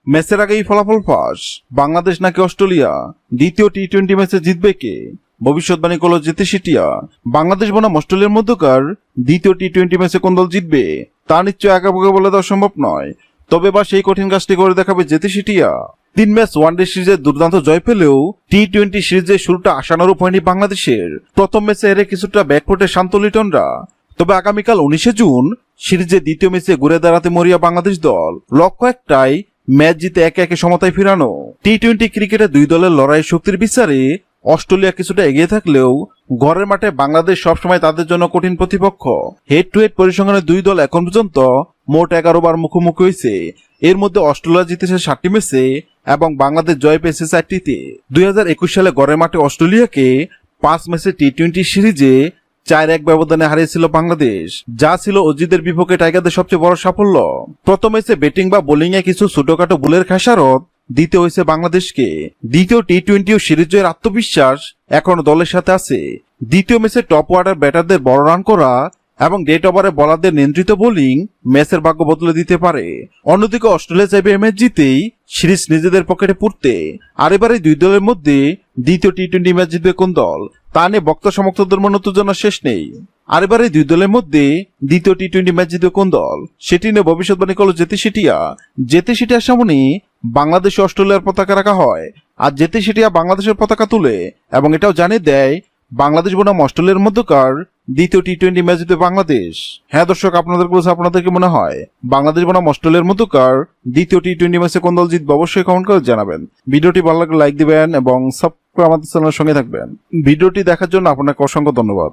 ম্যাচের আগেই ফলাফল ফাঁস, বাংলাদেশ নাকি অস্ট্রেলিয়া, দ্বিতীয় টি-20 ম্যাচে জিতবে কে? ভবিষ্যৎবাণী করল জেতে সিটিয়া। বাংলাদেশ বনাম অস্ট্রেলিয়ার মধ্যকার দ্বিতীয় টি-20 ম্যাচে কোন দল জিতবে তা নিশ্চয় একাপোকে বলে দেওয়া সম্ভব নয়। তবে বা সেই কঠিন কাজটি করে দেখাবে জেতে সিটিয়া। 3 ম্যাচ ওয়ানডে সিরিজে দুর্দান্ত জয় পেলেও টি-20 সিরিজে শুরুটা আশানুরূপ হয়নি বাংলাদেশের। প্রথম ম্যাচে হেরে কিছুটা ব্যাকফুটে শান্ত লিটনরা। তবে আগামীকাল 19 জুন সিরিজে দ্বিতীয় ম্যাচে ঘুরে দাঁড়াতে মরিয়া বাংলাদেশ দল। লক্ষ্য একটাই, ম্যাচ জিতে একে একে সমতায় ফিরানো। টি-20 ক্রিকেটে দুই দলের লড়াই শক্তির বিচারে অস্ট্রেলিয়া কিছুটা এগিয়ে থাকলেও ঘরের মাঠে বাংলাদেশ সবসময় তাদের জন্য কঠিন প্রতিপক্ষ। হেড টু হেড পরিসংখ্যানে দুই দল এখন পর্যন্ত মোট 11 বার মুখোমুখি হয়েছে। এর মধ্যে অস্ট্রেলিয়া জিতেছে 7টি ম্যাচে এবং বাংলাদেশ জয় পেয়েছে 4টিতে। 2021 সালে ঘরের মাঠে অস্ট্রেলিয়াকে 5 ম্যাচে টি-20 সিরিজে 4-1 ব্যবধানে হারিয়েছিল বাংলাদেশ, যা ছিল অজিতের বিপক্ষে টাইগারদের সবচেয়ে বড় সাফল্য। প্রথম ম্যাচে ব্যাটিং বা বোলিং এ কিছু ছোটখাটো ভুলের খেসারত দিতে হয়েছে বাংলাদেশকে। দ্বিতীয় টি-20 সিরিজ জয়ের আত্মবিশ্বাস এখন দলের সাথে আছে। দ্বিতীয় ম্যাচে টপ অর্ডার ব্যাটারদের বড় রান করা এবং ডেট ওভারে বোলারদের নিয়ন্ত্রিত বোলিং ম্যাচের ভাগ্য বদলে দিতে পারে। অন্যদিকে অস্ট্রেলিয়া চাইবে এই ম্যাচ জিতেই সিরিজ নিজেদের পকেটে পুরতে। আর এবারে দুই দলের মধ্যে দ্বিতীয় টি-20 ম্যাচ জিতবে কোন দল তা নিয়ে বক্তা সমর্থকদের মনে উত্তেজনা শেষ নেই। আর এবারে দুই দলের মধ্যে দ্বিতীয় টি-20 ম্যাচ জিতবে কোন দল সেটি নিয়ে ভবিষ্যৎবাণী করল জেতে সিটিয়া। জেতে সিটিয়ার সামনে বাংলাদেশ অস্ট্রেলিয়ার পতাকা রাখা হয়, আর জেতে সিটিয়া বাংলাদেশের পতাকা তুলে এবং এটাও জানিয়ে দেয় বাংলাদেশ বনাম অস্ট্রেলিয়ার মধ্যকার দ্বিতীয় টি-20 ম্যাচ জিতবে বাংলাদেশ। হ্যাঁ দর্শক, আপনাদের কাছে আপনাদের কি মনে হয় বাংলাদেশ বনাম অস্ট্রেলিয়ার মধ্যকার দ্বিতীয় টি-20 ম্যাচে কোন দল জিতবে? অবশ্যই কমেন্ট করে জানাবেন। ভিডিওটি ভালো লাগলে লাইক দিবেন এবং সাবস্ক্রাইব আমাদের চ্যানেলের সঙ্গে থাকবেন। ভিডিওটি দেখার জন্য আপনাকে অসংখ্য ধন্যবাদ।